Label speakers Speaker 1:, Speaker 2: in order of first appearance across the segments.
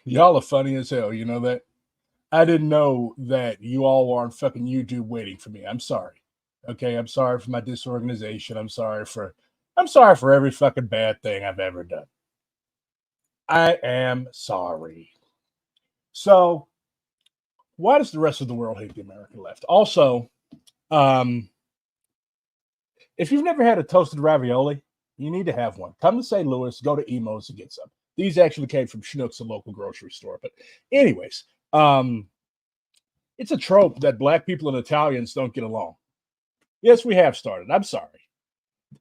Speaker 1: Y'all are funny as hell. You know that? I didn't know that you all were on fucking YouTube waiting for me. I'm sorry. Okay, I'm sorry for my disorganization. I'm sorry for every fucking bad thing I've ever done. I am sorry. So, why does the rest of the world hate the American left? Also, um, if you've never had a toasted ravioli, you need to have one. Come to St. Louis, go to Emo's and get some. These actually came from Schnucks, a local grocery store. But, anyways, it's a trope that black people and Italians don't get along. Yes, we have started. I'm sorry.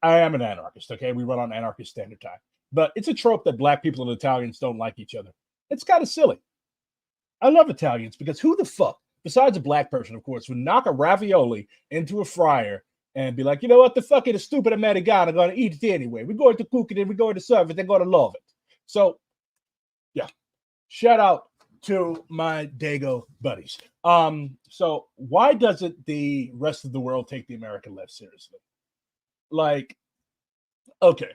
Speaker 1: I am an anarchist, okay? We run on anarchist standard time. But it's a trope that black people and Italians don't like each other. It's kind of silly. I love Italians because who the fuck, besides a black person, of course, would knock a ravioli into a fryer and be like, you know what, the fucking stupid Americano are going to eat it anyway. We're going to cook it and we're going to serve it. They're going to love it. So, yeah, shout out to my Dago buddies. So why doesn't the rest of the world take the American left seriously? Like, okay,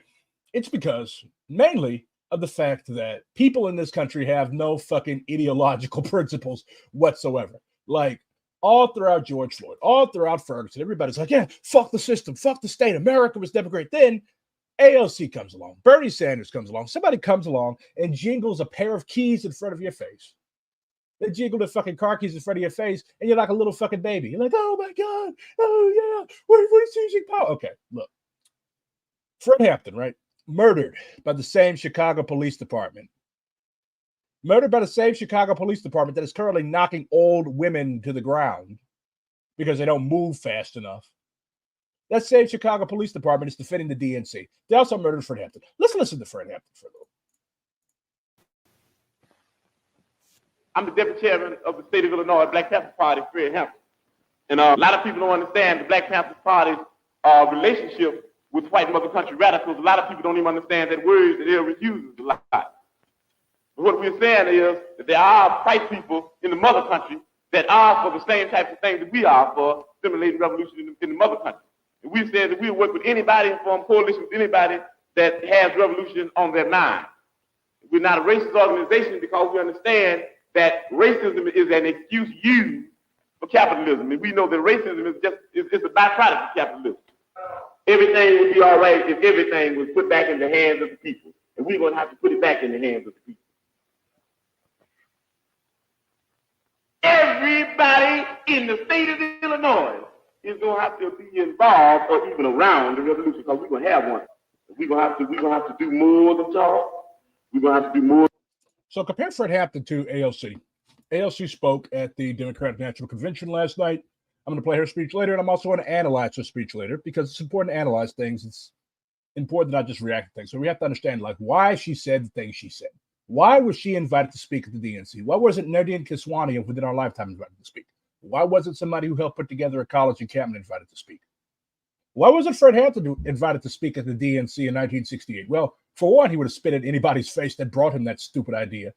Speaker 1: it's because mainly of the fact that people in this country have no fucking ideological principles whatsoever. Like, all throughout George Floyd, all throughout Ferguson, everybody's like, yeah, fuck the system, fuck the state. America was never great. Then AOC comes along, Bernie Sanders comes along, somebody comes along and jingles a pair of keys in front of your face. They jiggle the fucking car keys in front of your face, and you're like a little fucking baby. You're like, oh my God, oh yeah, we're seizing power. Okay, look. Fred Hampton, right? Murdered by the same Chicago Police Department. Murdered by the same Chicago Police Department that is currently knocking old women to the ground because they don't move fast enough. That same Chicago Police Department is defending the DNC. They also murdered Fred Hampton. Let's listen to Fred Hampton for a little.
Speaker 2: I'm the deputy chairman of the state of Illinois, Black Panther Party, Fred Hampton. And a lot of people don't understand the Black Panther Party's relationship with white mother country radicals. A lot of people don't even understand that word that they're uses a lot. But what we're saying is that there are white people in the mother country that are for the same types of things that we are for stimulating revolution in the mother country. And we said that we'll work with anybody and form coalition with anybody that has revolution on their mind. We're not a racist organization because we understand that racism is an excuse used for capitalism. And we know that racism is just a byproduct of capitalism. Everything would be all right if everything was put back in the hands of the people. And we're going to have to put it back in the hands of the people. Everybody in the state of Illinois is going to have to be involved or even around the revolution because we're going to have one. We're going to have to do more than talk. We're going to have to do more.
Speaker 1: So compare Fred Hampton to AOC. AOC spoke at the Democratic National Convention last night. I'm going to play her speech later, and I'm also going to analyze her speech later because it's important to analyze things. It's important to not just react to things. So we have to understand, like, why she said the things she said. Why was she invited to speak at the DNC? Why wasn't Nadine Kiswani within our lifetime invited to speak? Why wasn't somebody who helped put together a college encampment invited to speak? Why wasn't Fred Hampton invited to speak at the DNC in 1968? Well, for one, he would have spit in anybody's face that brought him that stupid idea.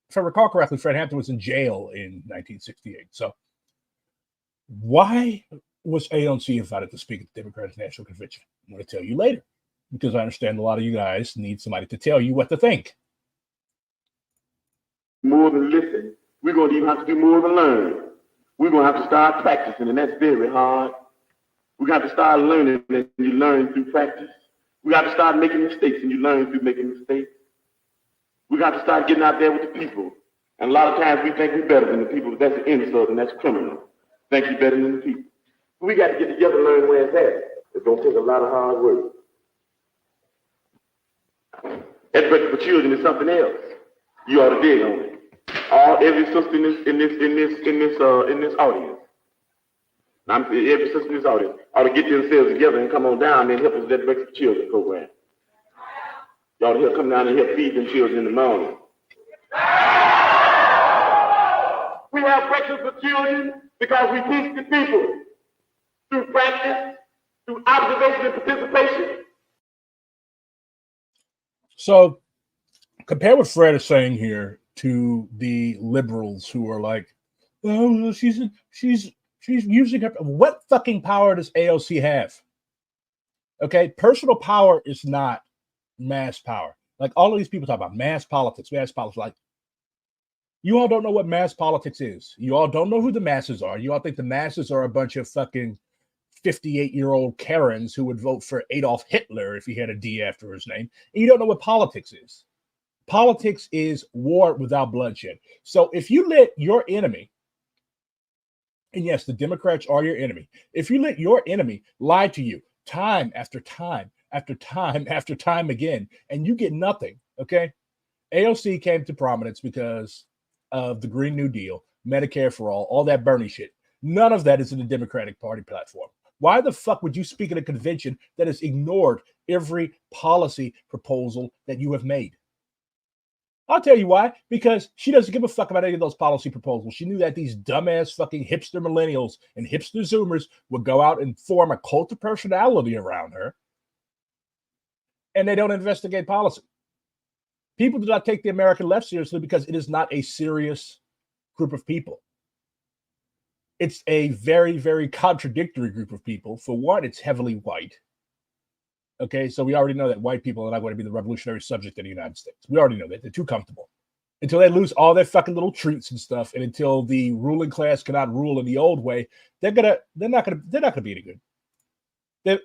Speaker 1: If I recall correctly, Fred Hampton was in jail in 1968. So why was AOC invited to speak at the Democratic National Convention? I'm going to tell you later because I understand a lot of you guys need somebody to tell you what to think.
Speaker 2: More than listen. We're going to even have to do more than learn. We're going to have to start practicing, and that's very hard. We got to start learning, and you learn through practice. We got to start making mistakes, and you learn through making mistakes. We got to start getting out there with the people. And a lot of times we think we're better than the people, but that's an insult, and that's criminal. Think you're better than the people. We got to get together and learn where it's at. It's going to take a lot of hard work. Education for children is something else. You ought to dig on it. Every sister in this audience. Every sister in this audience ought to get themselves together and come on down and help us with that Breakfast for Children program. You ought to come down and help feed them children in the morning. We have Breakfast for Children because we teach the people through practice, through observation and participation.
Speaker 1: So compare what Fred is saying here to the liberals who are like, oh, she's using her. What fucking power does AOC have? Okay, personal power is not mass power. Like all of these people talk about mass politics. Like, you all don't know what mass politics is. You all don't know who the masses are. You all think the masses are a bunch of fucking 58-year-old Karens who would vote for Adolf Hitler if he had a D after his name. And you don't know what politics is. Politics is war without bloodshed. So if you let your enemy, and yes, the Democrats are your enemy, if you let your enemy lie to you time after time after time after time again, and you get nothing, okay? AOC came to prominence because of the Green New Deal, Medicare for all that Bernie shit. None of that is in the Democratic Party platform. Why the fuck would you speak at a convention that has ignored every policy proposal that you have made? I'll tell you why. Because she doesn't give a fuck about any of those policy proposals. She knew that these dumbass fucking hipster millennials and hipster zoomers would go out and form a cult of personality around her. And they don't investigate policy. People do not take the American left seriously because it is not a serious group of people. It's a very, very contradictory group of people. For one, it's heavily white. Okay, so we already know that white people are not going to be the revolutionary subject in the United States. We already know that. They're too comfortable. Until they lose all their fucking little treats and stuff, and until the ruling class cannot rule in the old way, they're not gonna be any good.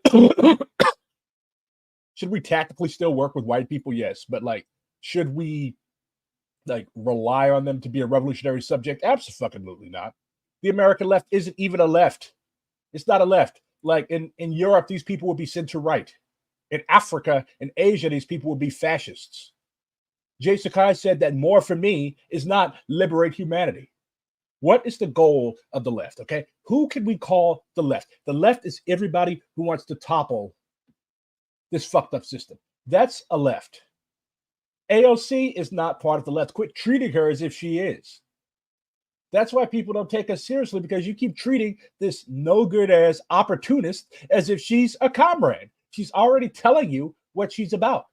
Speaker 1: Should we tactically still work with white people? Yes, but like, should we like rely on them to be a revolutionary subject? Absolutely not. The American left isn't even a left. It's not a left. Like in Europe, these people would be center right. In Africa and Asia, these people would be fascists. Jay Sakai said that more for me is not liberate humanity. What is the goal of the left? Okay, who can we call the left? The left is everybody who wants to topple this fucked up system. That's a left. AOC is not part of the left. Quit treating her as if she is. That's why people don't take us seriously, because you keep treating this no good ass opportunist as if she's a comrade. She's already telling you what she's about.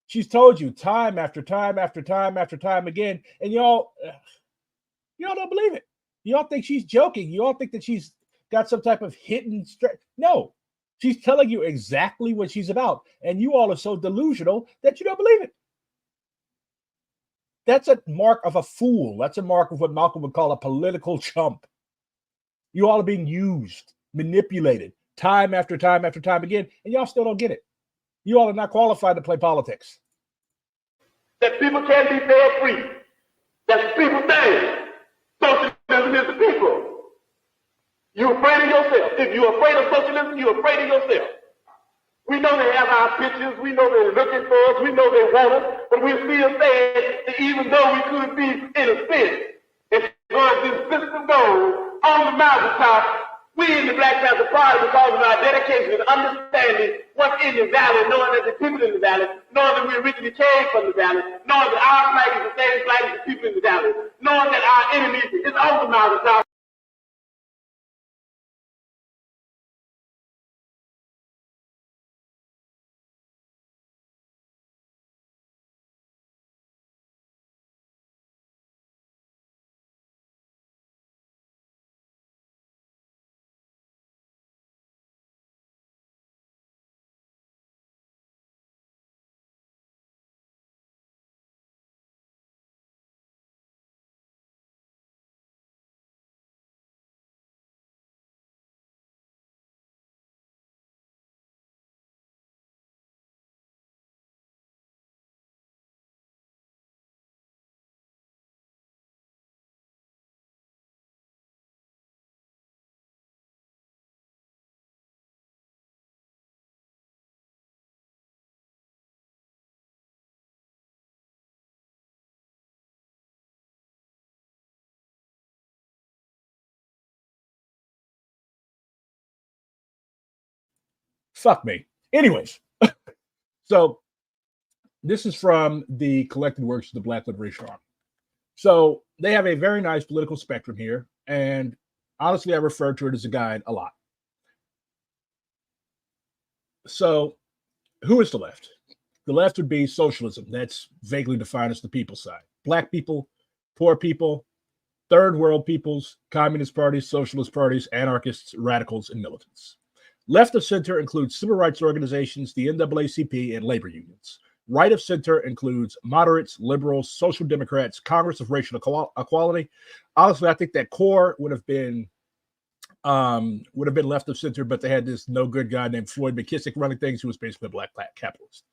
Speaker 1: She's told you time after time after time after time again, and y'all don't believe it. Y'all think she's joking. You all think that she's got some type of hidden strength. No, she's telling you exactly what she's about, and you all are so delusional that you don't believe it. That's a mark of a fool. That's a mark of what Malcolm would call a political chump. You all are being used, manipulated, time after time after time again, and y'all still don't get it. You all are not qualified to play politics.
Speaker 2: That people can be fed free. That's people thing. Socialism is the people. You're afraid of yourself. If you're afraid of socialism, you're afraid of yourself. We know they have our pictures. We know they're looking for us. We know they want us. But we're still saying that even though we could be in a sense, as far as this system goes, on the mountaintop, we in the Black Panther Party, because of our dedication and understanding what's in the valley, knowing that the people in the valley, knowing that we originally came from the valley, knowing that our flag is the same flag as the people in the valley, knowing that our enemy is on the mountaintop.
Speaker 1: Fuck me. Anyways, so this is from the collected works of the Black Liberation Army. So they have a very nice political spectrum here, and honestly, I refer to it as a guide a lot. So who is the left? The left would be socialism. That's vaguely defined as the people's side. Black people, poor people, third world peoples, communist parties, socialist parties, anarchists, radicals, and militants. Left of center includes civil rights organizations, the NAACP, and labor unions. Right of center includes moderates, liberals, social democrats, Congress of Racial Equality. Honestly, I think that core would have been left of center, but they had this no good guy named Floyd McKissick running things, who was basically a black capitalist.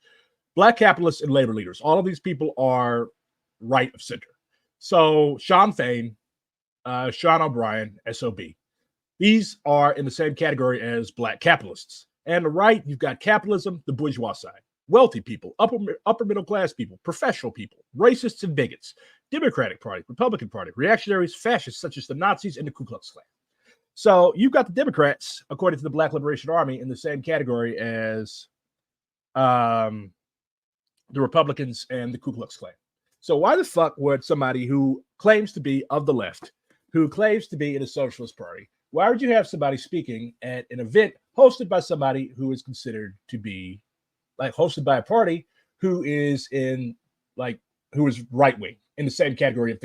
Speaker 1: Black capitalists and labor leaders. All of these people are right of center. So Sean Fain, Sean O'Brien, SOB. These are in the same category as black capitalists. And the right, you've got capitalism, the bourgeois side. Wealthy people, upper middle class people, professional people, racists and bigots, Democratic Party, Republican Party, reactionaries, fascists such as the Nazis and the Ku Klux Klan. So you've got the Democrats, according to the Black Liberation Army, in the same category as the Republicans and the Ku Klux Klan. So why the fuck would somebody who claims to be of the left, who claims to be in a socialist party, why would you have somebody speaking at an event hosted by somebody who is considered to be hosted by a party who is who is right wing, in the same category as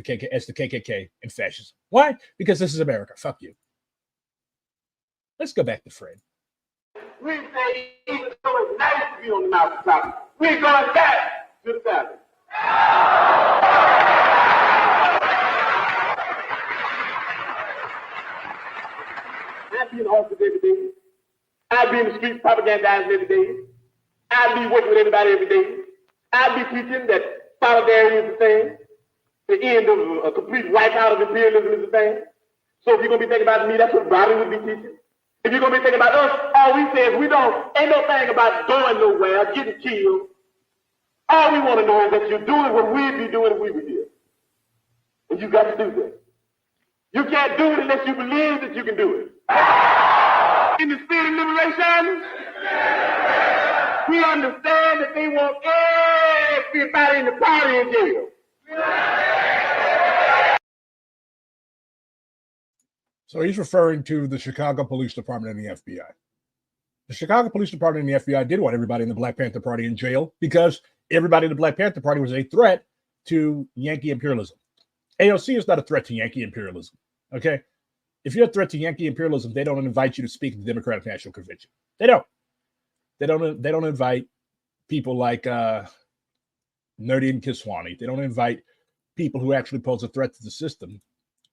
Speaker 1: the KKK and fascism? Why? Because this is America. Fuck you. Let's go back to Fred.
Speaker 2: We say even though it's nice to be on the mountaintop, we're going back to the valley. I be in the office every day. I be in the streets propagandizing every day. I be working with everybody every day. I be teaching that solidarity is the thing. The end of a complete wipeout of imperialism is the thing. So if you're going to be thinking about me, that's what Bobby would be teaching. If you're going to be thinking about us, all we say is ain't no thing about going nowhere, getting killed. All we want to know is that you're doing what we'd be doing if we were here. And you got to do that. You can't do it unless you believe that you can do it. In the spirit of liberation, we understand that they want everybody in the party in jail.
Speaker 1: So he's referring to the Chicago Police Department and the FBI. The Chicago Police Department and the FBI did want everybody in the Black Panther Party in jail because everybody in the Black Panther Party was a threat to Yankee imperialism. AOC is not a threat to Yankee imperialism, okay? If you're a threat to Yankee imperialism, they don't invite you to speak at the Democratic National Convention. They don't. They don't invite people like Nerdy and Kiswani. They don't invite people who actually pose a threat to the system.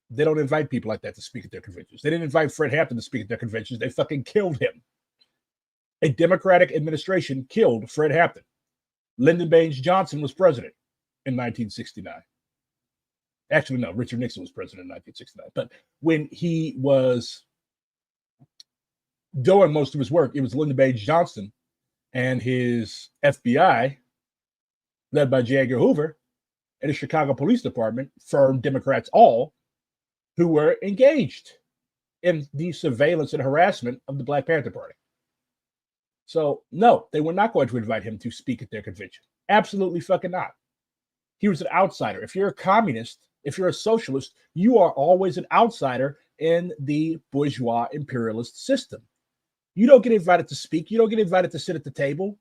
Speaker 1: They don't invite people like that to speak at their conventions. They didn't invite Fred Hampton to speak at their conventions. They fucking killed him. A Democratic administration killed Fred Hampton. Lyndon Baines Johnson was president in 1969. Actually, no, Richard Nixon was president in 1969. But when he was doing most of his work, it was Lyndon Baines Johnson and his FBI, led by J. Edgar Hoover, and the Chicago Police Department, firm Democrats all, who were engaged in the surveillance and harassment of the Black Panther Party. So, no, they were not going to invite him to speak at their convention. Absolutely fucking not. He was an outsider. If you're a communist, if you're a socialist, you are always an outsider in the bourgeois imperialist system. You don't get invited to speak. You don't get invited to sit at the table.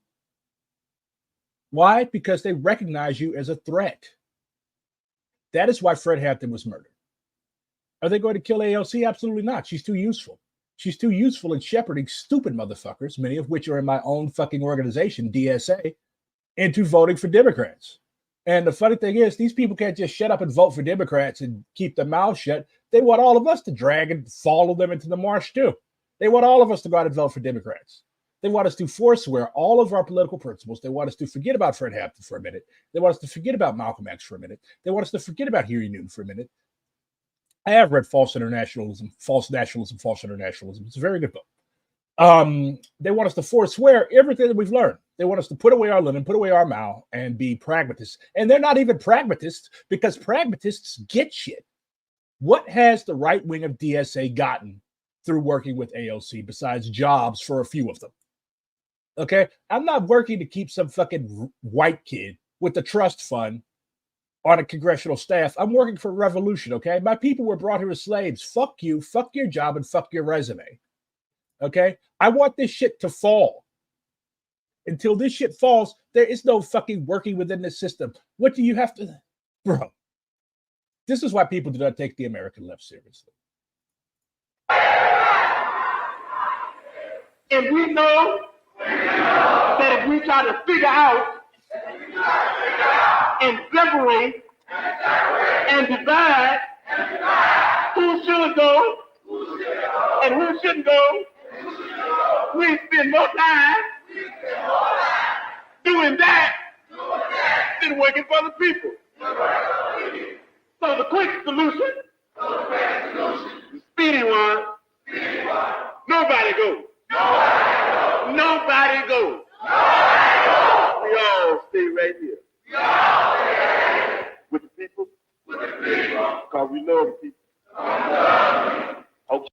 Speaker 1: Why? Because they recognize you as a threat. That is why Fred Hampton was murdered. Are they going to kill AOC? Absolutely not. She's too useful. She's too useful in shepherding stupid motherfuckers, many of which are in my own fucking organization, DSA, into voting for Democrats. And the funny thing is, these people can't just shut up and vote for Democrats and keep their mouths shut. They want all of us to drag and follow them into the marsh too. They want all of us to go out and vote for Democrats. They want us to forswear all of our political principles. They want us to forget about Fred Hampton for a minute. They want us to forget about Malcolm X for a minute. They want us to forget about Huey Newton for a minute. I have read False Internationalism, False Nationalism, False Internationalism. It's a very good book. They want us to forswear everything that we've learned. They want us to put away our linen, put away our mouth, and be pragmatists. And they're not even pragmatists because pragmatists get shit. What has the right wing of DSA gotten through working with AOC besides jobs for a few of them? Okay? I'm not working to keep some fucking white kid with the trust fund on a congressional staff. I'm working for revolution, okay? My people were brought here as slaves. Fuck you, fuck your job, and fuck your resume. Okay? I want this shit to fall. Until this shit falls, there is no fucking working within this system. What do you have to... Bro, this is why people do not take the American left seriously.
Speaker 2: And we know that if we try to figure out separate and divide who should go and who shouldn't go. We spend more time doing that than working for the people. So the quick solution, the speedy one, nobody goes. Nobody goes. We all stay right here. With the people. Because we love the people. Okay.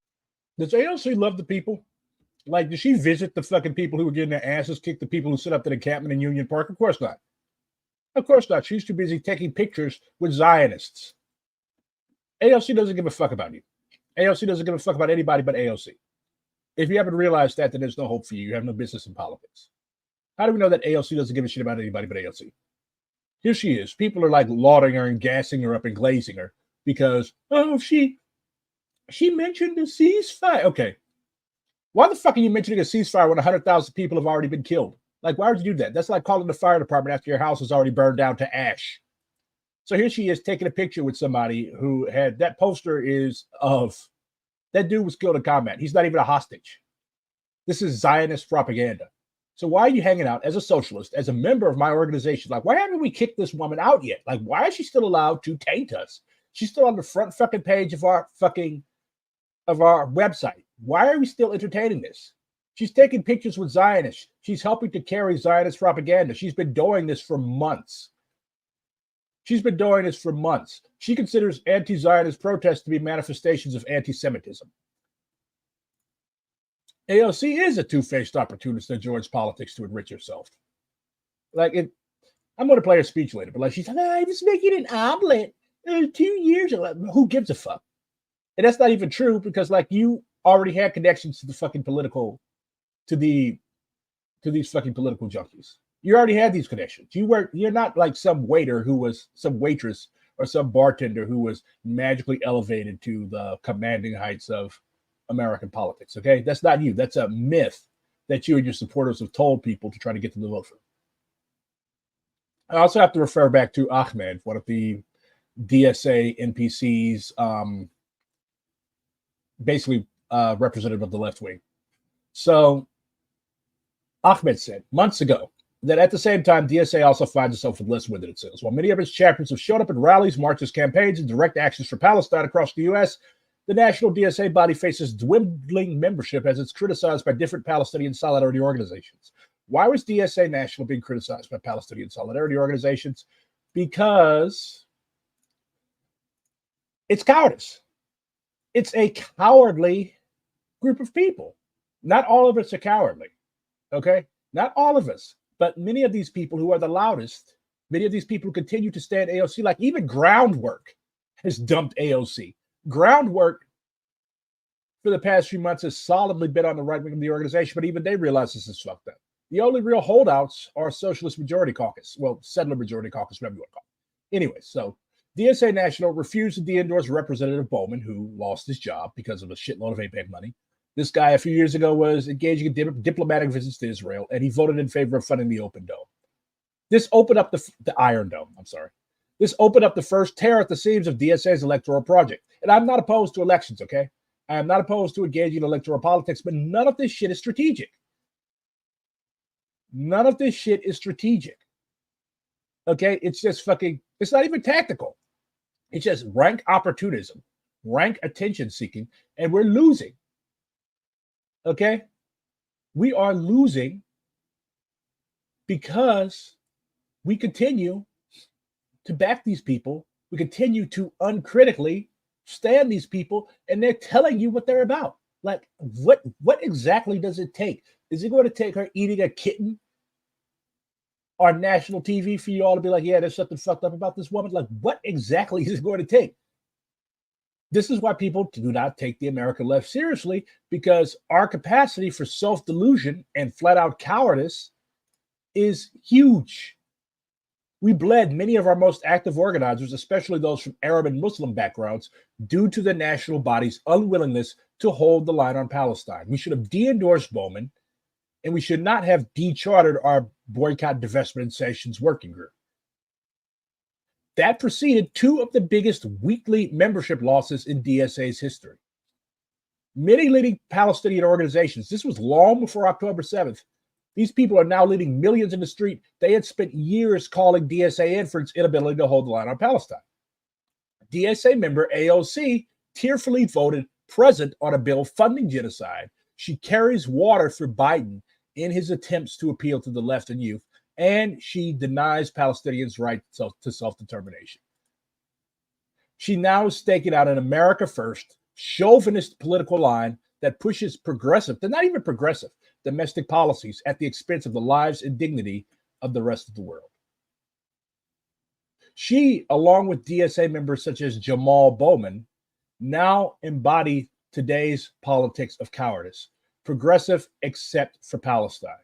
Speaker 1: Does AOC love the people? Like, does she visit the fucking people who are getting their asses kicked, the people who sit up at the encampment in Union Park? Of course not. Of course not. She's too busy taking pictures with Zionists. AOC doesn't give a fuck about you. AOC doesn't give a fuck about anybody but AOC. If you haven't realized that, then there's no hope for you. You have no business in politics. How do we know that AOC doesn't give a shit about anybody but AOC? Here she is. People are like lauding her and gassing her up and glazing her because, oh, she mentioned a ceasefire. Okay. Why the fuck are you mentioning a ceasefire when 100,000 people have already been killed? Like, why would you do that? That's like calling the fire department after your house is already burned down to ash. So here she is taking a picture with somebody who had, that poster is of, that dude was killed in combat. He's not even a hostage. This is Zionist propaganda. So why are you hanging out as a socialist, as a member of my organization? Like, why haven't we kicked this woman out yet? Like, why is she still allowed to taint us? She's still on the front fucking page of our website. Why are we still entertaining this? She's taking pictures with Zionists. She's helping to carry Zionist propaganda. She's been doing this for months. She's been doing this for months. She considers anti-Zionist protests to be manifestations of anti-Semitism. AOC is a two-faced opportunist that joins politics to enrich herself. Like, I'm going to play her speech later, but like, she's like, I was making an omelet 2 years ago. Who gives a fuck? And that's not even true because, like, you already had connections to the fucking political, to these fucking political junkies. You already had these connections. You're not like some waiter who was some waitress or some bartender who was magically elevated to the commanding heights of American politics. Okay, that's not you. That's a myth that you and your supporters have told people to try to get them to vote for. I also have to refer back to Ahmed, one of the DSA NPCs, basically representative of the left wing. So Ahmed said months ago that at the same time, DSA also finds itself with less wind than it sails. While many of its champions have showed up at rallies, marches, campaigns, and direct actions for Palestine across the U.S., the national DSA body faces dwindling membership as it's criticized by different Palestinian solidarity organizations. Why was DSA National being criticized by Palestinian solidarity organizations? Because it's cowardice. It's a cowardly group of people. Not all of us are cowardly, okay? Not all of us, but many of these people who are the loudest, many of these people who continue to stand AOC, like even Groundwork has dumped AOC. Groundwork for the past few months has solidly been on the right wing of the organization, but even they realize this is fucked up. The only real holdouts are Socialist Majority Caucus, well, Settler Majority Caucus, whatever you want to call it. Anyway, so DSA National refused to de-endorse Representative Bowman, who lost his job because of a shitload of APAC money. This guy a few years ago was engaging in diplomatic visits to Israel, and he voted in favor of funding the Open Dome. This opened up the Iron Dome, I'm sorry. This opened up the first tear at the seams of DSA's electoral project. And I'm not opposed to elections, okay? I am not opposed to engaging in electoral politics, but none of this shit is strategic. None of this shit is strategic. Okay? It's just fucking, it's not even tactical. It's just rank opportunism, rank attention seeking, and we're losing. Okay? We are losing because we continue to back these people. We continue to uncritically stand these people, and they're telling you what they're about. Like, what exactly does it take? Is it going to take her eating a kitten on national TV for you all to be like, yeah, there's something fucked up about this woman? Like, what exactly is it going to take? This is why people do not take the American left seriously, because our capacity for self-delusion and flat-out cowardice is huge. We bled many of our most active organizers, especially those from Arab and Muslim backgrounds, due to the national body's unwillingness to hold the line on Palestine. We should have de-endorsed Bowman, and we should not have de-chartered our boycott, divestment, and sanctions working group. That preceded two of the biggest weekly membership losses in DSA's history. Many leading Palestinian organizations, this was long before October 7th, these people are now leading millions in the street. They had spent years calling DSA in for its inability to hold the line on Palestine. DSA member AOC tearfully voted present on a bill funding genocide. She carries water for Biden in his attempts to appeal to the left and youth, and she denies Palestinians' right to self-determination. She now is staking out an America First, chauvinist political line that pushes progressive, they're not even progressive, domestic policies at the expense of the lives and dignity of the rest of the world. She, along with DSA members such as Jamal Bowman, now embody today's politics of cowardice, progressive except for Palestine.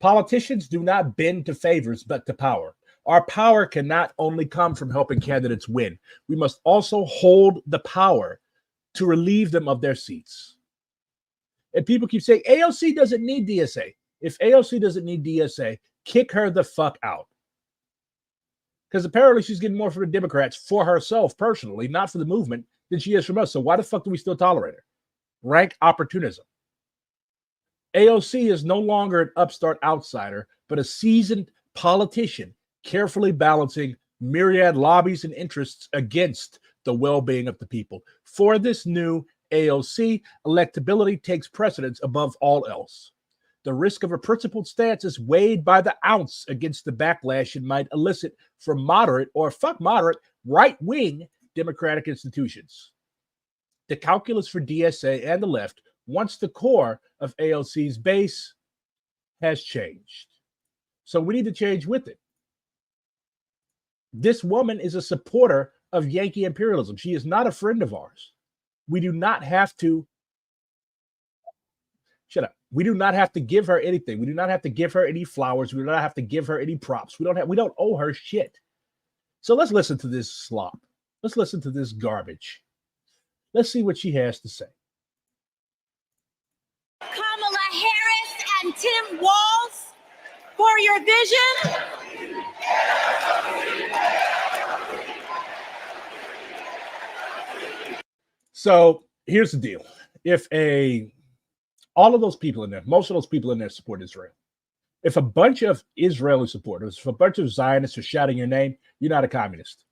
Speaker 1: Politicians do not bend to favors, but to power. Our power cannot only come from helping candidates win. We must also hold the power to relieve them of their seats. And people keep saying, AOC doesn't need DSA. If AOC doesn't need DSA, kick her the fuck out. Because apparently she's getting more from the Democrats for herself personally, not for the movement, than she is from us. So why the fuck do we still tolerate her? Rank opportunism. AOC is no longer an upstart outsider, but a seasoned politician, carefully balancing myriad lobbies and interests against the well-being of the people. For this new AOC, electability takes precedence above all else. The risk of a principled stance is weighed by the ounce against the backlash it might elicit from moderate or right-wing democratic institutions. The calculus for DSA and the left, once the core of AOC's base, has changed. So we need to change with it. This woman is a supporter of Yankee imperialism. She is not a friend of ours. We do not have to shut up. We do not have to give her anything. We do not have to give her any flowers. We do not have to give her any props. We don't owe her shit. So let's listen to this slop. Let's listen to this garbage. Let's see what she has to say.
Speaker 3: Kamala Harris and Tim Walz for your vision.
Speaker 1: So here's the deal. If all of those people in there, most of those people in there support Israel. If a bunch of Israeli supporters, if a bunch of Zionists are shouting your name, you're not a communist.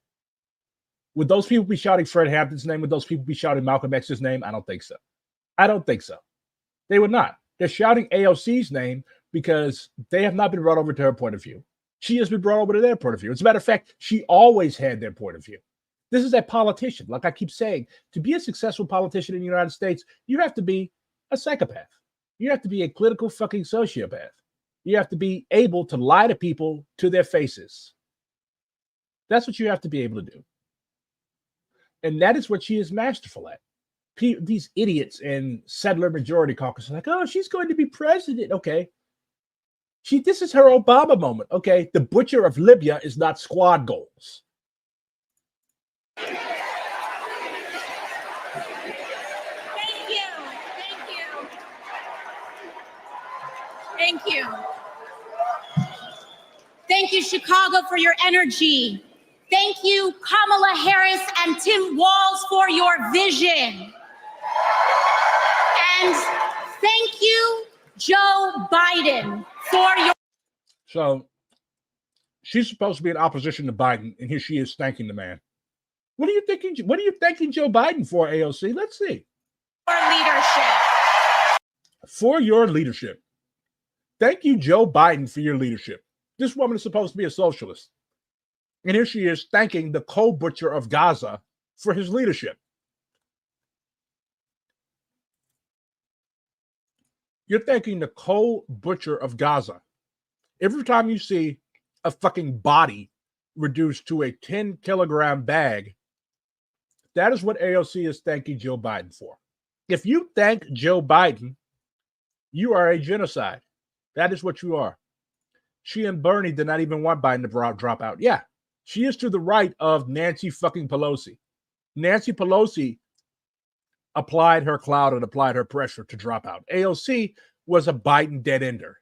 Speaker 1: Would those people be shouting Fred Hampton's name? Would those people be shouting Malcolm X's name? I don't think so. I don't think so. They would not. They're shouting AOC's name because they have not been brought over to her point of view. She has been brought over to their point of view. As a matter of fact, she always had their point of view. This is a politician. Like I keep saying, to be a successful politician in the United States, you have to be a psychopath. You have to be a clinical fucking sociopath. You have to be able to lie to people to their faces. That's what you have to be able to do. And that is what she is masterful at. These idiots in settler majority caucus are like, oh, she's going to be president. Okay. This is her Obama moment. Okay. The butcher of Libya is not squad goals.
Speaker 3: Thank you. Thank you, Chicago, for your energy. Thank you, Kamala Harris and Tim Walz, for your vision. And thank you, Joe Biden, for your...
Speaker 1: So she's supposed to be in opposition to Biden, and here she is thanking the man. What are you thinking? What are you thanking Joe Biden for, AOC? Let's see.
Speaker 3: For leadership.
Speaker 1: For your leadership. Thank you, Joe Biden, for your leadership. This woman is supposed to be a socialist. And here she is thanking the co-butcher of Gaza for his leadership. You're thanking the co-butcher of Gaza. Every time you see a fucking body reduced to a 10-kilogram bag, that is what AOC is thanking Joe Biden for. If you thank Joe Biden, you are a genocide. That is what you are. She and Bernie did not even want Biden to drop out. Yeah, she is to the right of Nancy fucking Pelosi. Nancy Pelosi applied her clout and applied her pressure to drop out. AOC was a Biden dead ender.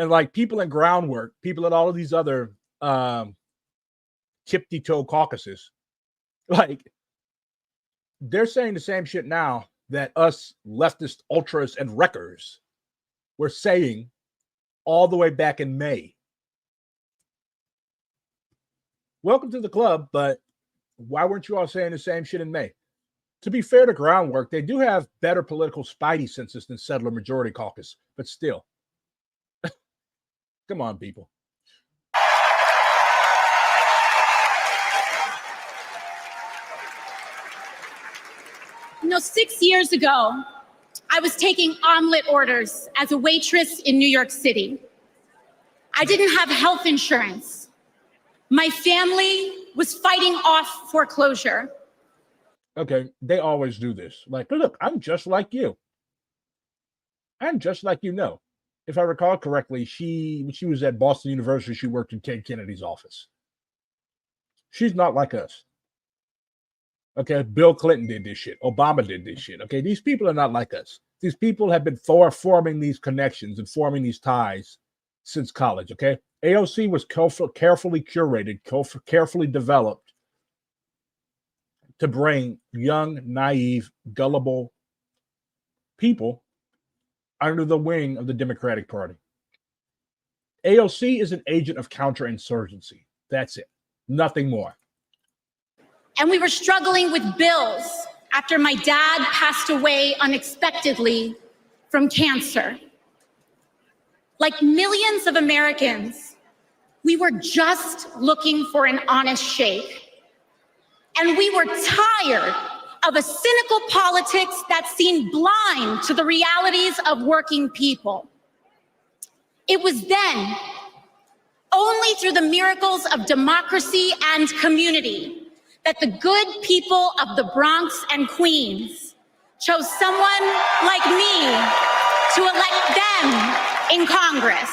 Speaker 1: And like people in groundwork, people at all of these other tiptoe caucuses. Like, they're saying the same shit now that us leftist ultras and wreckers were saying all the way back in May. Welcome to the club, but why weren't you all saying the same shit in May? To be fair to Groundwork, they do have better political spidey senses than Settler Majority Caucus, but still. Come on, people.
Speaker 3: You know, 6 years ago, I was taking omelet orders as a waitress in New York City. I didn't have health insurance. My family was fighting off foreclosure.
Speaker 1: Okay, they always do this. Like, look, I'm just like you. I'm just like you. No. If I recall correctly, when she was at Boston University, she worked in Ted Kennedy's office. She's not like us. Okay, Bill Clinton did this shit. Obama did this shit. Okay, these people are not like us. These people have been forming these connections and forming these ties since college. Okay, AOC was carefully curated, carefully developed to bring young, naive, gullible people under the wing of the Democratic Party. AOC is an agent of counterinsurgency. That's it. Nothing more.
Speaker 3: And we were struggling with bills after my dad passed away unexpectedly from cancer. Like millions of Americans, we were just looking for an honest shake. And we were tired of a cynical politics that seemed blind to the realities of working people. It was then, only through the miracles of democracy and community, that the good people of the Bronx and Queens chose someone like me to elect them in Congress.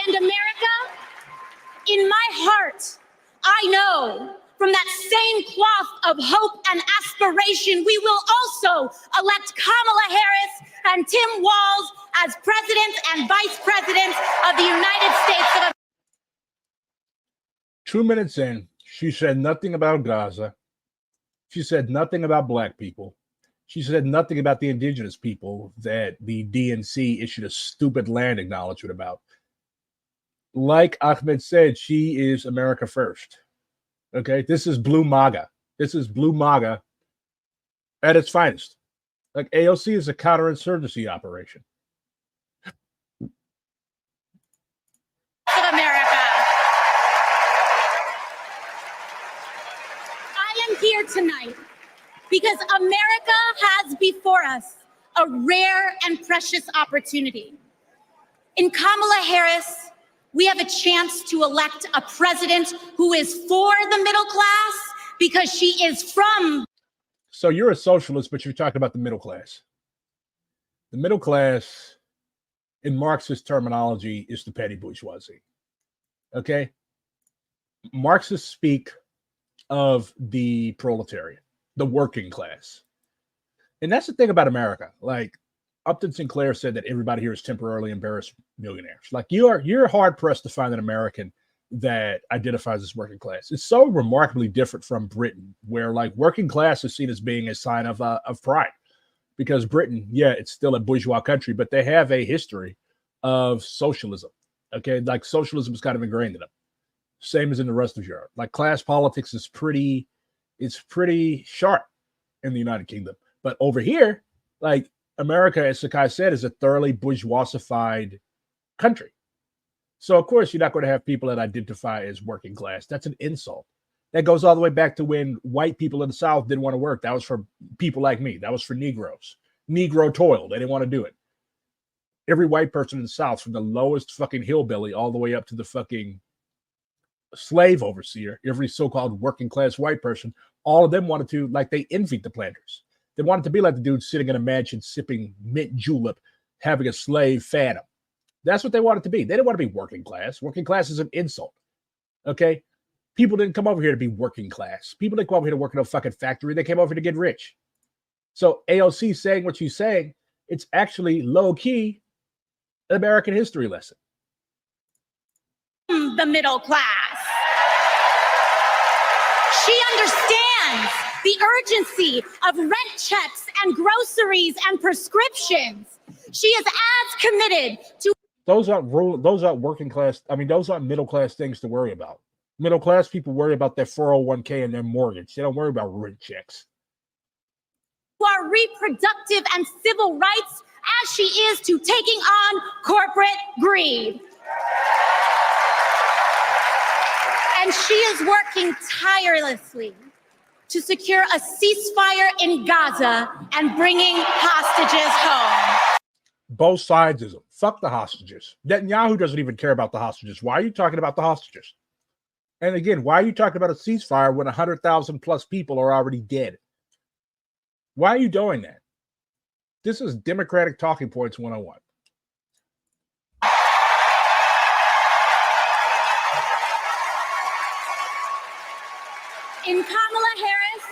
Speaker 3: And America, in my heart, I know from that same cloth of hope and aspiration, we will also elect Kamala Harris and Tim Walz as president and vice president of the United States of America.
Speaker 1: 2 minutes in, she said nothing about Gaza. She said nothing about Black people. She said nothing about the indigenous people that the DNC issued a stupid land acknowledgement about. Like Ahmed said, she is America first. Okay, this is blue MAGA. This is blue MAGA at its finest. Like, AOC is a counterinsurgency operation.
Speaker 3: America. I am here tonight because America has before us a rare and precious opportunity. In Kamala Harris, we have a chance to elect a president who is for the middle class because she is from.
Speaker 1: So you're a socialist, but you're talking about the middle class. The middle class, in Marxist terminology, is the petty bourgeoisie. Okay? Marxists speak of the proletariat, the working class. And that's the thing about America. Like, Upton Sinclair said that everybody here is temporarily embarrassed millionaires. Like, you're hard pressed to find an American that identifies as working class. It's so remarkably different from Britain, where like working class is seen as being a sign of pride, because Britain, yeah, it's still a bourgeois country, but they have a history of socialism. Okay, like socialism is kind of ingrained in them, same as in the rest of Europe. Like class politics is pretty sharp in the United Kingdom, but over here, like America, as Sakai said, is a thoroughly bourgeoisified country. So, of course, you're not going to have people that identify as working class. That's an insult. That goes all the way back to when white people in the South didn't want to work. That was for people like me. That was for Negroes. Negro toil. They didn't want to do it. Every white person in the South, from the lowest fucking hillbilly all the way up to the fucking slave overseer, every so-called working class white person, all of them wanted to, like, they envied the planters. They wanted to be like the dude sitting in a mansion, sipping mint julep, having a slave phantom. That's what they wanted to be. They didn't want to be working class. Working class is an insult. Okay? People didn't come over here to be working class. People didn't come over here to work in a fucking factory. They came over here to get rich. So AOC saying what she's saying, it's actually low-key an American history lesson.
Speaker 3: the middle class. She understands the urgency of rent checks and groceries and prescriptions. She is as committed to.
Speaker 1: Those aren't working class. I mean, those aren't middle class things to worry about. Middle class people worry about their 401k and their mortgage. They don't worry about rent checks.
Speaker 3: Our reproductive and civil rights as she is to taking on corporate greed. And she is working tirelessly to secure a ceasefire in Gaza and bringing hostages home.
Speaker 1: Both sides is them. Fuck the hostages. Netanyahu doesn't even care about the hostages. Why are you talking about the hostages? And again, why are you talking about a ceasefire when 100,000 plus people are already dead? Why are you doing that? This is Democratic Talking Points 101.
Speaker 3: In Kamala Harris,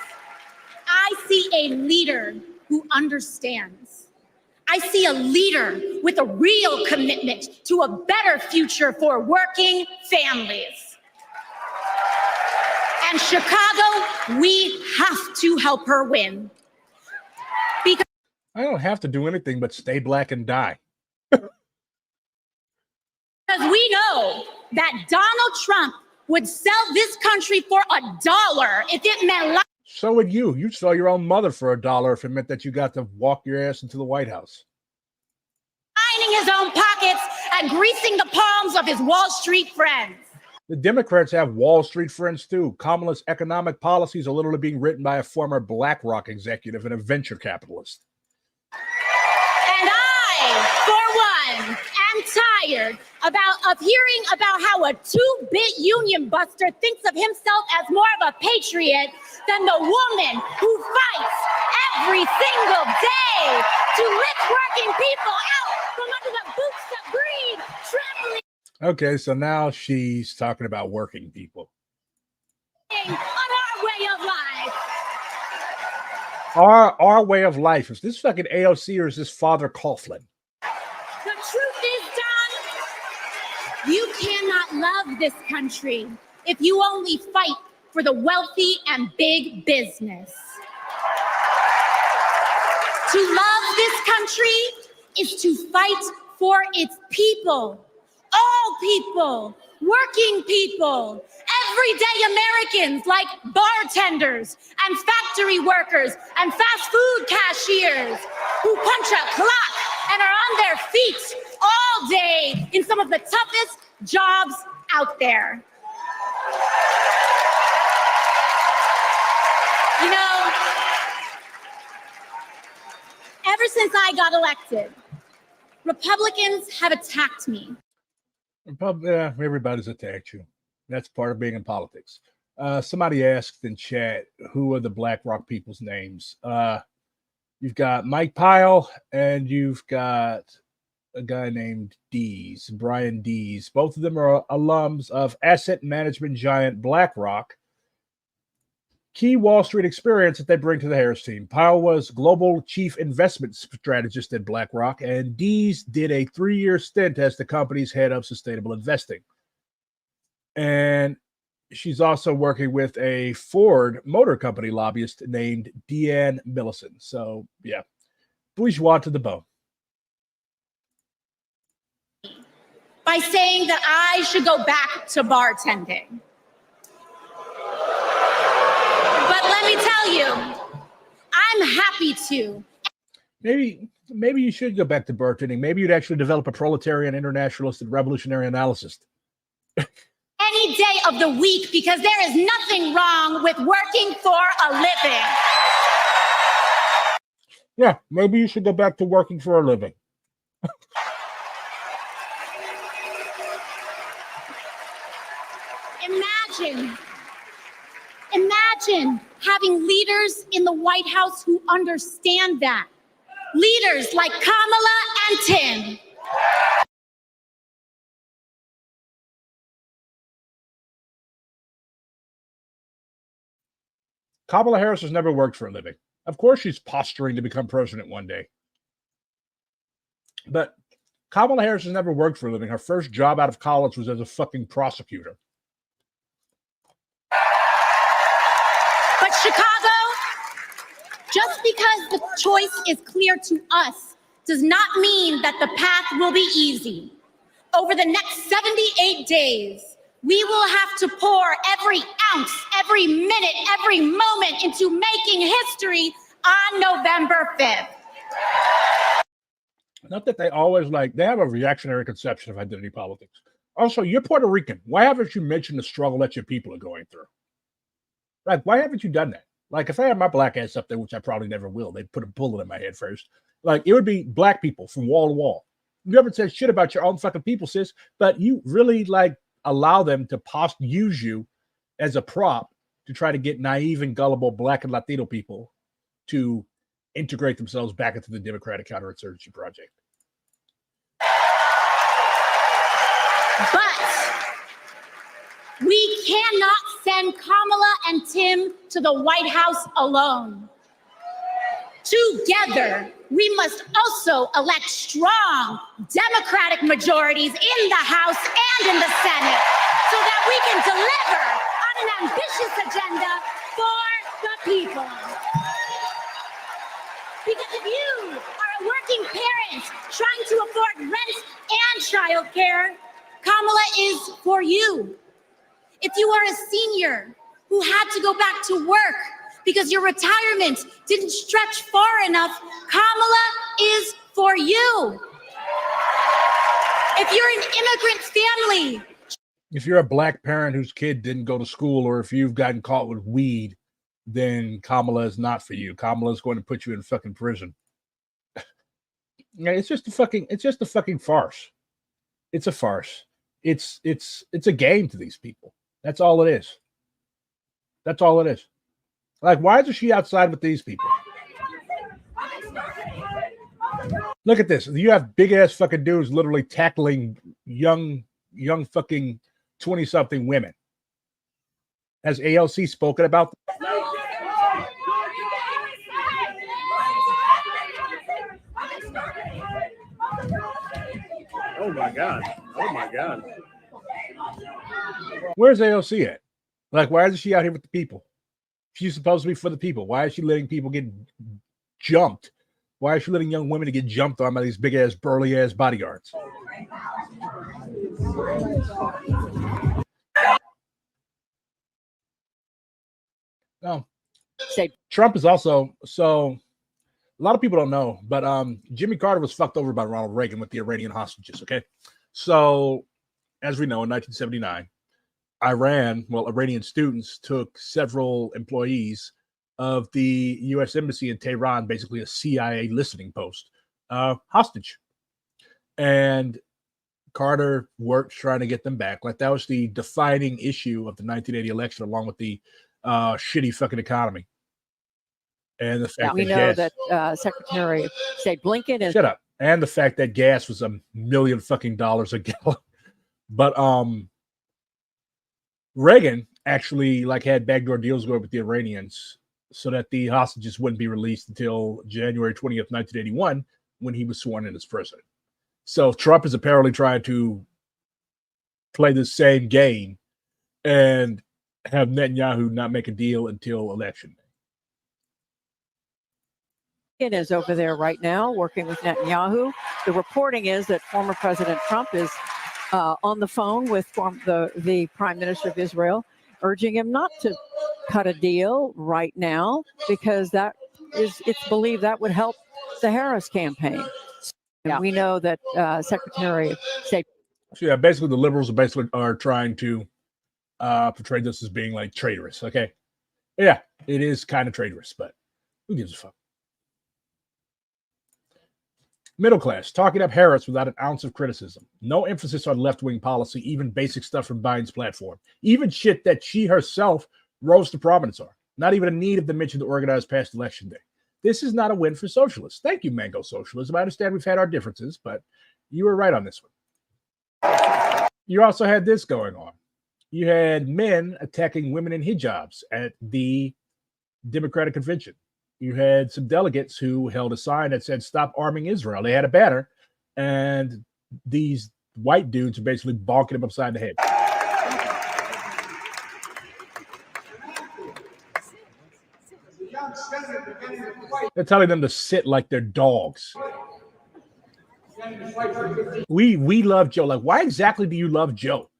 Speaker 3: I see a leader who understands. I see a leader with a real commitment to a better future for working families. And Chicago, we have to help her win. Because
Speaker 1: I don't have to do anything but stay black and die.
Speaker 3: we know that Donald Trump would sell this country for $1 if it meant life.
Speaker 1: So would you. You'd sell your own mother for $1 if it meant that you got to walk your ass into the White House.
Speaker 3: Lining his own pockets and greasing the palms of his Wall Street friends.
Speaker 1: The Democrats have Wall Street friends too. Kamala's economic policies are literally being written by a former BlackRock executive and a venture capitalist.
Speaker 3: And I, for one, am tired of hearing about how a two-bit union buster thinks of himself as more of a patriot than the woman who fights every single day to lift working people out from under the boots of greed, trampling.
Speaker 1: Okay, so now she's talking about working people.
Speaker 3: On our way of life.
Speaker 1: Our way of life. Is this fucking AOC or is this Father Coughlin?
Speaker 3: The truth is, Don, you cannot love this country if you only fight for the wealthy and big business. To love this country is to fight for its people. All people, working people, everyday Americans like bartenders and factory workers and fast food cashiers who punch a clock and are on their feet all day in some of the toughest jobs out there. You know, ever since I got elected, Republicans have attacked me.
Speaker 1: Everybody's attacked you. That's part of being in politics. Somebody asked in chat, who are the BlackRock people's names? You've got Mike Pyle and you've got a guy named Dees, Brian Dees. Both of them are alums of asset management giant BlackRock. Key Wall Street experience that they bring to the Harris team. Pyle was global chief investment strategist at BlackRock, and Dees did a 3-year stint as the company's head of sustainable investing. And she's also working with a Ford Motor Company lobbyist named Deanne Millison. So, yeah, bourgeois to the bone.
Speaker 3: By saying that I should go back to bartending. But let me tell you, I'm happy to.
Speaker 1: Maybe you should go back to bartending. Maybe you'd actually develop a proletarian, internationalist, and revolutionary analysis.
Speaker 3: Any day of the week, because there is nothing wrong with working for a living.
Speaker 1: Yeah, maybe you should go back to working for a living.
Speaker 3: Imagine having leaders in the White House who understand that. Leaders like Kamala and Tim.
Speaker 1: Kamala Harris has never worked for a living. Of course she's posturing to become president one day. But Kamala Harris has never worked for a living. Her first job out of college was as a fucking prosecutor.
Speaker 3: But Chicago, just because the choice is clear to us does not mean that the path will be easy. Over the next 78 days, we will have to pour every ounce, every minute, every moment into making history on November 5th.
Speaker 1: Not that they always they have a reactionary conception of identity politics. Also, you're Puerto Rican. Why haven't you mentioned the struggle that your people are going through? Like, why haven't you done that? Like, if I had my black ass up there, which I probably never will, they'd put a bullet in my head first. Like, it would be black people from wall to wall. You haven't said shit about your own fucking people, sis, but you really, allow them to use you as a prop to try to get naive and gullible black and Latino people to integrate themselves back into the Democratic Counterinsurgency project.
Speaker 3: But we cannot send Kamala and Tim to the White House alone. Together, we must also elect strong Democratic majorities in the House and in the Senate so that we can deliver on an ambitious agenda for the people. Because if you are a working parent trying to afford rent and childcare, Kamala is for you. If you are a senior who had to go back to work because your retirement didn't stretch far enough, Kamala is for you. If you're an immigrant family,
Speaker 1: if you're a black parent whose kid didn't go to school, or if you've gotten caught with weed, then Kamala is not for you. Kamala is going to put you in fucking prison. Yeah, it's just a fucking farce. It's a farce. It's a game to these people. That's all it is. That's all it is. Like, why is she outside with these people? Look at this. You have big ass fucking dudes literally tackling young fucking 20-something women. Has AOC spoken about?
Speaker 4: Oh my God. Oh my God.
Speaker 1: Where's AOC at? Like, why isn't she out here with the people? She's supposed to be for the people. Why is she letting people get jumped? Why is she letting young women to get jumped on by these big ass, burly ass bodyguards? No. Trump is also, so a lot of people don't know, but Jimmy Carter was fucked over by Ronald Reagan with the Iranian hostages. Okay. So as we know, in 1979, Iranian students took several employees of the U.S. Embassy in Tehran, basically a CIA listening post, hostage. And Carter worked trying to get them back. Like, that was the defining issue of the 1980 election, along with the shitty fucking economy. And the fact
Speaker 5: we know that Secretary of State Blinken is...
Speaker 1: Shut up. And the fact that gas was $1 million fucking dollars a gallon. But Reagan actually had backdoor deals going with the Iranians so that the hostages wouldn't be released until January 20th, 1981, when he was sworn in as president. So Trump is apparently trying to play the same game and have Netanyahu not make a deal until election.
Speaker 5: It is over there right now working with Netanyahu. The reporting is that former President Trump is on the phone with the Prime Minister of Israel, urging him not to cut a deal right now because it's believed that would help the Harris campaign. And we know that Secretary of State.
Speaker 1: So yeah, basically the liberals are trying to portray this as being like traitorous. Okay, yeah, it is kind of traitorous, but who gives a fuck? Middle class, talking up Harris without an ounce of criticism. No emphasis on left-wing policy, even basic stuff from Biden's platform. Even shit that she herself rose to prominence on. Not even a need of the mention to organize past election day. This is not a win for socialists. Thank you, Mango Socialism. I understand we've had our differences, but you were right on this one. You also had this going on. You had men attacking women in hijabs at the Democratic convention. You had some delegates who held a sign that said, "Stop arming Israel." They had a banner, and these white dudes are basically bonking him upside the head. They're telling them to sit like they're dogs. We love Joe. Like, why exactly do you love Joe?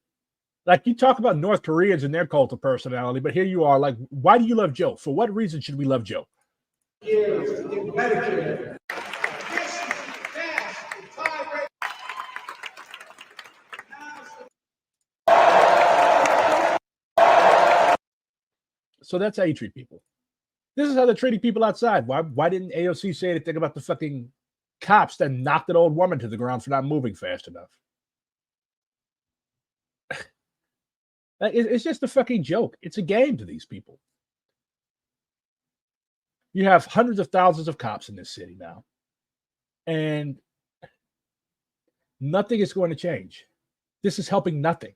Speaker 1: Like, you talk about North Koreans and their cult of personality, but here you are. Like, why do you love Joe? For what reason should we love Joe? So that's how you treat people. This is how they're treating people outside. Why didn't AOC say anything about the fucking cops that knocked an old woman to the ground for not moving fast enough? It's just a fucking joke. It's a game to these people. You have hundreds of thousands of cops in this city now, and nothing is going to change. This is helping nothing.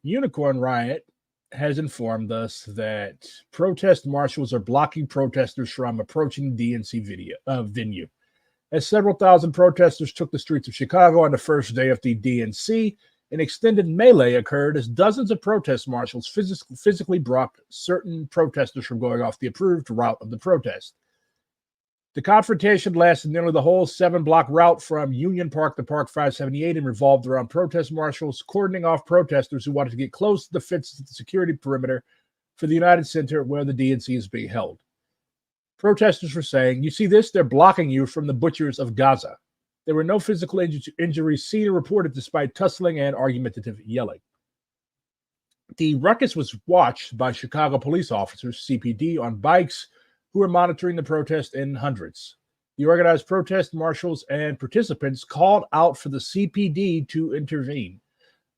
Speaker 1: Unicorn Riot has informed us that protest marshals are blocking protesters from approaching the DNC venue. As several thousand protesters took the streets of Chicago on the first day of the DNC, an extended melee occurred as dozens of protest marshals physically blocked certain protesters from going off the approved route of the protest. The confrontation lasted nearly the whole 7-block route from Union Park to Park 578 and revolved around protest marshals cordoning off protesters who wanted to get close to the fence of the security perimeter for the United Center where the DNC is being held. Protesters were saying, "You see this? They're blocking you from the butchers of Gaza." There were no physical injuries seen or reported despite tussling and argumentative yelling. The ruckus was watched by Chicago police officers, CPD, on bikes who were monitoring the protest in hundreds. The organized protest marshals and participants called out for the CPD to intervene.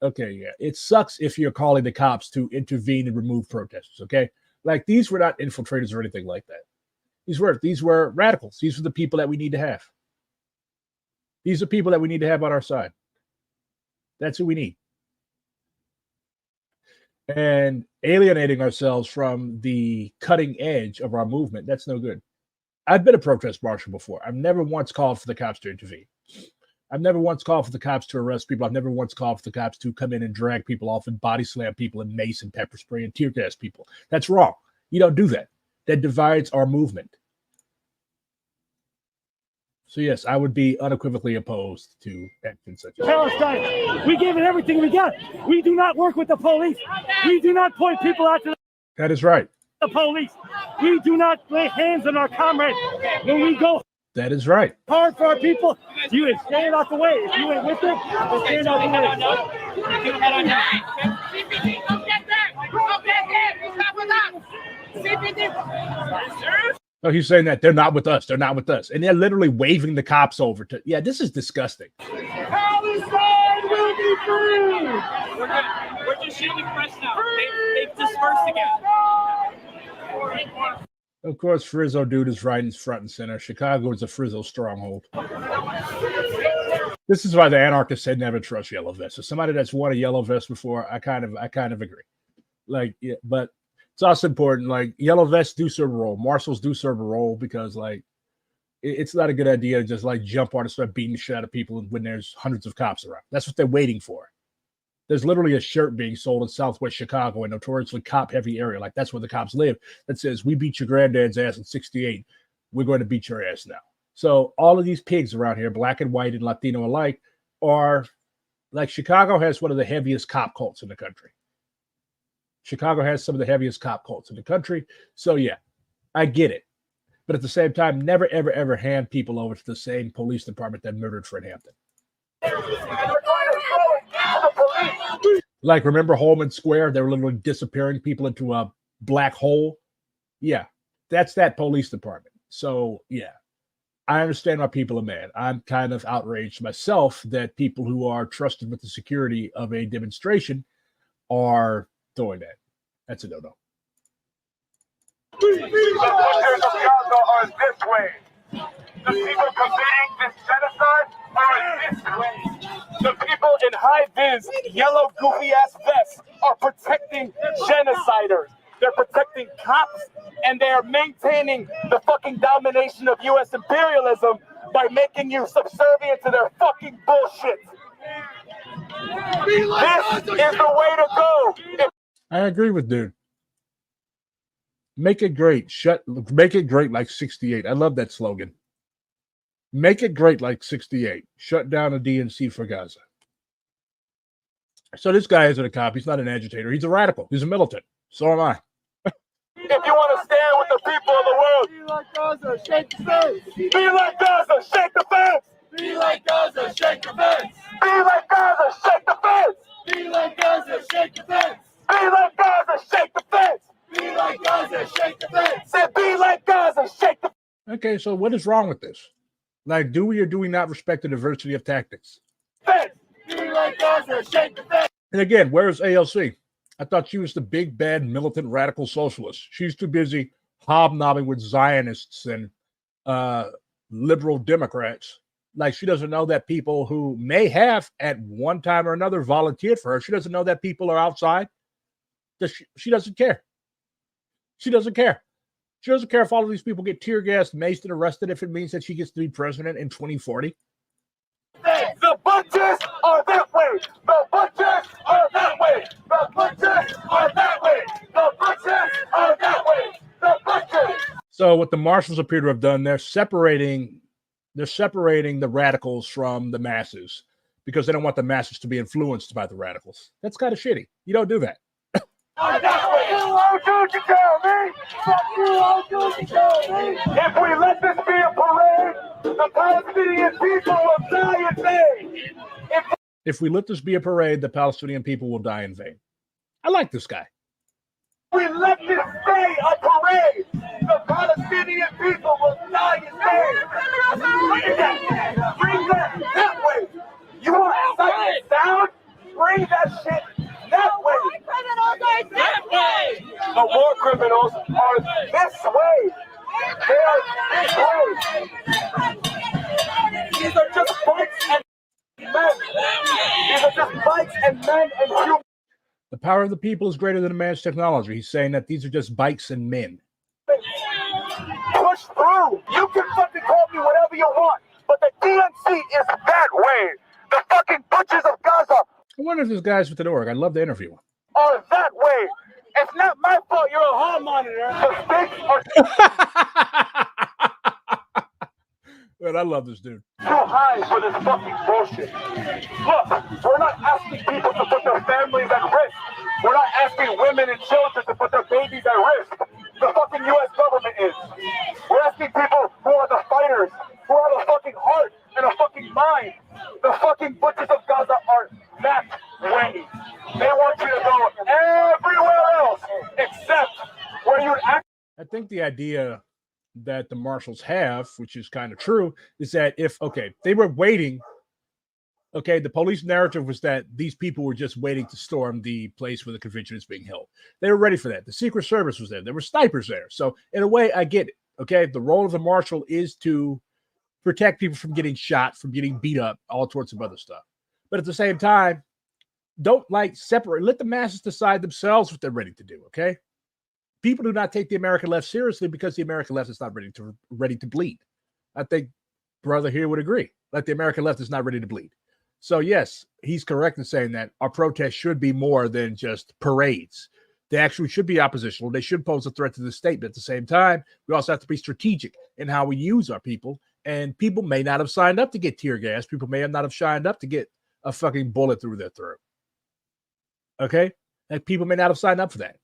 Speaker 1: Okay, yeah, it sucks if you're calling the cops to intervene and remove protesters, okay? Like, these were not infiltrators or anything like that. These were radicals. These were the people that we need to have. These are people that we need to have on our side. That's who we need. And alienating ourselves from the cutting edge of our movement, that's no good. I've been a protest marshal before. I've never once called for the cops to intervene. I've never once called for the cops to arrest people. I've never once called for the cops to come in and drag people off and body slam people and mace and pepper spray and tear gas people. That's wrong. You don't do that. That divides our movement. So yes, I would be unequivocally opposed to action such as
Speaker 6: Palestine. We give it everything we got. We do not work with the police. We do not point people out to
Speaker 1: That is right.
Speaker 6: the police. We do not lay hands on our comrades. When we go
Speaker 1: That is right.
Speaker 6: hard for our people, you ain't stand out the way. If you ain't with it, then stand out the way.
Speaker 1: Oh, he's saying that they're not with us. They're not with us. And they're literally waving the cops over to, yeah, this is disgusting.
Speaker 6: Palestine will be free.
Speaker 7: We're just shielding press now. They've dispersed again.
Speaker 1: Of course, Frizzo dude is right in front and center. Chicago is a Frizzo stronghold. This is why the anarchists said never trust yellow vests. As somebody that's worn a yellow vest before, I kind of agree. Like, yeah, but it's also important. Like, yellow vests do serve a role. Marshals do serve a role because, like, it's not a good idea to just like jump on and start beating the shit out of people when there's hundreds of cops around. That's what they're waiting for. There's literally a shirt being sold in Southwest Chicago, a notoriously cop-heavy area. Like, that's where the cops live. That says, "We beat your granddad's ass in '68. We're going to beat your ass now." So all of these pigs around here, black and white and Latino alike, are like, Chicago has one of the heaviest cop cults in the country. Chicago has some of the heaviest cop cults in the country. So yeah, I get it. But at the same time, never, ever, ever hand people over to the same police department that murdered Fred Hampton. Like, remember Holman Square? They were literally disappearing people into a black hole. Yeah, that's that police department. So yeah, I understand why people are mad. I'm kind of outraged myself that people who are trusted with the security of a demonstration are doing that. That's a no-no.
Speaker 8: The butchers of Gaza are this way. The people committing this genocide are this way. The people in high-vis, yellow, goofy-ass vests are protecting genociders. They're protecting cops, and they are maintaining the fucking domination of U.S. imperialism by making you subservient to their fucking bullshit. This is the way to go.
Speaker 1: I agree with dude. Make it great. Make it great like 68. I love that slogan. Make it great like 68. Shut down the DNC for Gaza. So this guy isn't a cop. He's not an agitator. He's a radical. He's a militant. So am I.
Speaker 8: If you want to stand with the people of the world, be like Gaza, shake the fence. Be like Gaza, shake the fence. Be like Gaza, shake the fence. Be like Gaza, shake the fence. Be like Gaza, shake the fence. Be like Gaza, shake the fence. Be like Gaza, shake the fence. Say, be like Gaza, shake the.
Speaker 1: Okay, so what is wrong with this? Like, do we or do we not respect the diversity of tactics?
Speaker 8: Fence. Be like Gaza, shake the fence.
Speaker 1: And again, where's ALC? I thought she was the big, bad, militant, radical socialist. She's too busy hobnobbing with Zionists and liberal Democrats. Like, she doesn't know that people who may have at one time or another volunteered for her, she doesn't know that people are outside. She doesn't care. She doesn't care. She doesn't care if all of these people get tear gassed, maced, and arrested if it means that she gets to be president in 2040.
Speaker 8: The butchers are that way. The butchers are that way. The butchers are that way. The butchers are that way. The butchers.
Speaker 1: So what the marshals appear to have done, they're separating the radicals from the masses because they don't want the masses to be influenced by the radicals. That's kind of shitty. You don't do that.
Speaker 8: If we let this be a parade, the Palestinian people will die in vain.
Speaker 1: If we let this be a parade, the Palestinian people will die in vain. I like this guy.
Speaker 8: If we let this stay a parade, the Palestinian people will die in vain. Bring that way. You want sight and sound? Bring that shit that way.
Speaker 7: That way.
Speaker 8: The war criminals are this way. They are this way. These are just bikes and men. These are just bikes and men and humans.
Speaker 1: The power of the people is greater than a man's technology. He's saying that these are just bikes and men.
Speaker 8: Push through. You can fucking call me whatever you want, but the DNC is that way. The fucking butchers of Gaza
Speaker 1: I wonder if this guy's with an org. I'd love to interview him.
Speaker 8: are that way. It's not my fault you're a hall monitor. The stakes are
Speaker 1: Man, I love this dude.
Speaker 8: too high for this fucking bullshit. Look, we're not asking people to put their families at risk. We're not asking women and children to put their babies at risk. The fucking U.S. government is. We're asking people who are the fighters, who have a fucking heart and a fucking mind. The fucking butchers of Gaza are that way. They want you to go everywhere else except where you act.
Speaker 1: I think the idea that the marshals have, which is kind of true, is that if, they were waiting, the police narrative was that these people were just waiting to storm the place where the convention is being held. They were ready for that. The Secret Service was there. There were snipers there. So in a way, I get it, The role of the marshal is to protect people from getting shot, from getting beat up, all sorts of other stuff. But at the same time, don't separate. Let the masses decide themselves what they're ready to do, okay? People do not take the American left seriously because the American left is not ready to bleed. I think brother here would agree. Like the American left is not ready to bleed. So yes, he's correct in saying that our protests should be more than just parades. They actually should be oppositional. They should pose a threat to the state. But at the same time, we also have to be strategic in how we use our people. And people may not have signed up to get tear gas. People may not have signed up to get a fucking bullet through their throat. Okay? And people may not have signed up for that.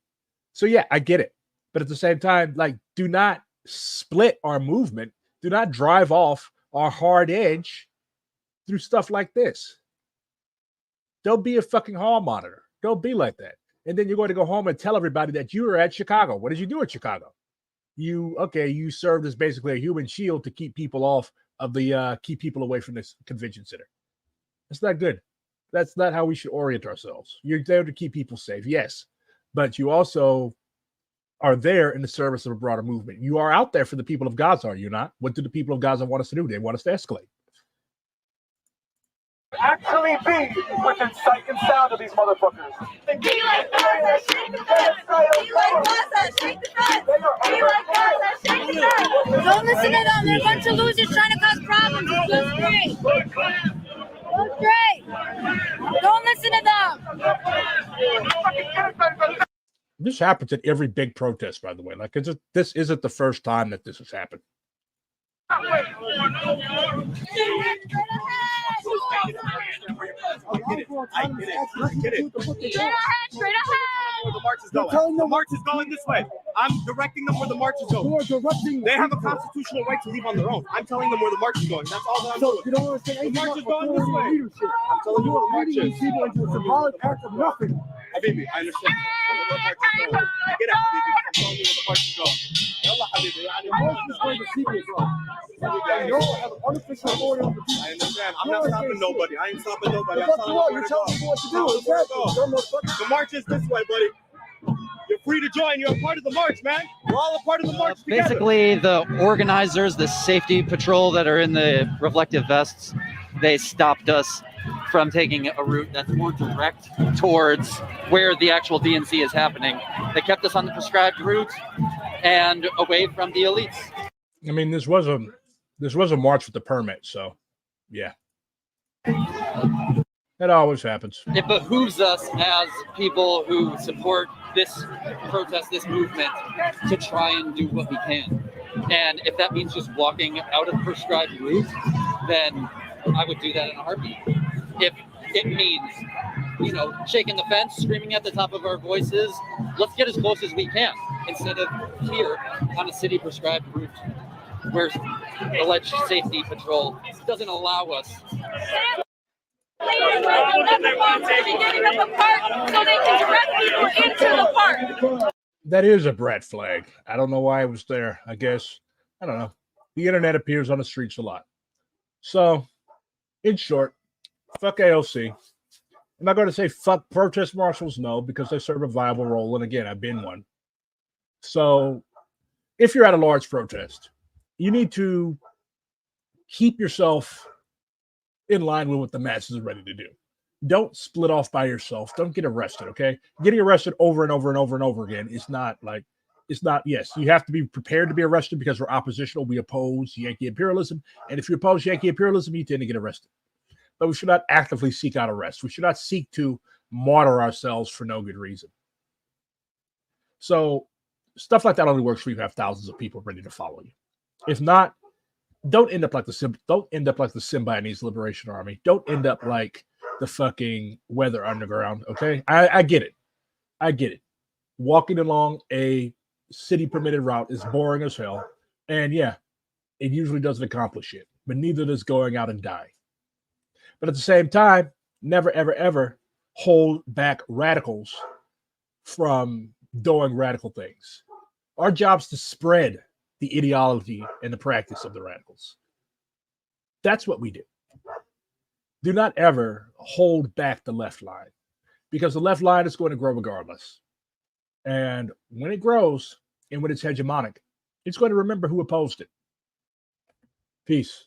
Speaker 1: So yeah, I get it. But at the same time, do not split our movement. Do not drive off our hard edge through stuff like this. Don't be a fucking hall monitor. Don't be like that. And then you're going to go home and tell everybody that you were at Chicago. What did you do at Chicago? You served as basically a human shield to keep people off of keep people away from this convention center. That's not good. That's not how we should orient ourselves. You're there to keep people safe, yes, but you also are there in the service of a broader movement. You are out there for the people of Gaza, are you not? What do the people of Gaza want us to do? They want us to escalate.
Speaker 8: actually be within sight and sound of these motherfuckers.
Speaker 7: Be like Gaza, shake the fence. Be like Gaza, shake the fence. Be like Gaza, shake the fence. Don't listen to them. They're a bunch of losers trying to cause problems. Go straight. Go straight. Don't listen to them.
Speaker 1: This happens at every big protest, by the way. Like, this isn't the first time that this has happened.
Speaker 7: I get it. Straight ahead.
Speaker 4: Where the march is going. The march is going this way. I'm directing them where the march is going. They have a constitutional right to leave on their own. I'm telling them where the march is going. That's all that I'm doing.
Speaker 6: You don't understand.
Speaker 4: The march is going this way. I'm telling you where the march is.
Speaker 6: It's a symbolic act of nothing.
Speaker 4: Habibi, I understand. I know where the march is going. Get it, Habibi. I'm telling you where the march is going. Yalla, Habibi.
Speaker 6: The march is going to see this one. You don't have an unofficial order of the people.
Speaker 4: I understand. I'm not stopping nobody. I ain't stopping nobody. I'm telling
Speaker 6: You're
Speaker 4: you
Speaker 6: telling people what to do.
Speaker 4: The march is this way, buddy. You're free to join. You're a part of the march, man. We're all a part of the march together.
Speaker 9: Basically, the organizers, the safety patrol that are in the reflective vests, they stopped us from taking a route that's more direct towards where the actual DNC is happening. They kept us on the prescribed route and away from the elites.
Speaker 1: I mean, this was a march with the permit, so yeah. That always happens.
Speaker 9: It behooves us as people who support this protest, this movement, to try and do what we can. And if that means just walking out of the prescribed route, then I would do that in a heartbeat. If it means, shaking the fence, screaming at the top of our voices, let's get as close as we can instead of here on a city prescribed route where alleged safety patrol doesn't allow us.
Speaker 7: Getting up a park so they can direct people into the park.
Speaker 1: That is a Brett flag. I don't know why it was there. I guess, I don't know. The internet appears on the streets a lot. So, in short, fuck AOC. I'm not going to say fuck protest marshals, no, because they serve a viable role. And again, I've been one. So, if you're at a large protest, you need to keep yourself in line with what the masses are ready to do. Don't split off by yourself. Don't get arrested, okay? Getting arrested over and over and over and over again is not, yes, you have to be prepared to be arrested because we're oppositional. We oppose Yankee imperialism. And if you oppose Yankee imperialism, you tend to get arrested. But we should not actively seek out arrest. We should not seek to martyr ourselves for no good reason. So stuff like that only works when you have thousands of people ready to follow you. If not, don't end up like the Symbionese Liberation Army. Don't end up like the fucking Weather Underground. Okay, I get it. Walking along a city permitted route is boring as hell, and yeah, it usually doesn't accomplish shit. But neither does going out and dying. But at the same time, never ever ever hold back radicals from doing radical things. Our job's to spread the ideology and the practice of the radicals. That's what we do. Do not ever hold back the left line, because the left line is going to grow regardless. And when it grows and when it's hegemonic, it's going to remember who opposed it. Peace.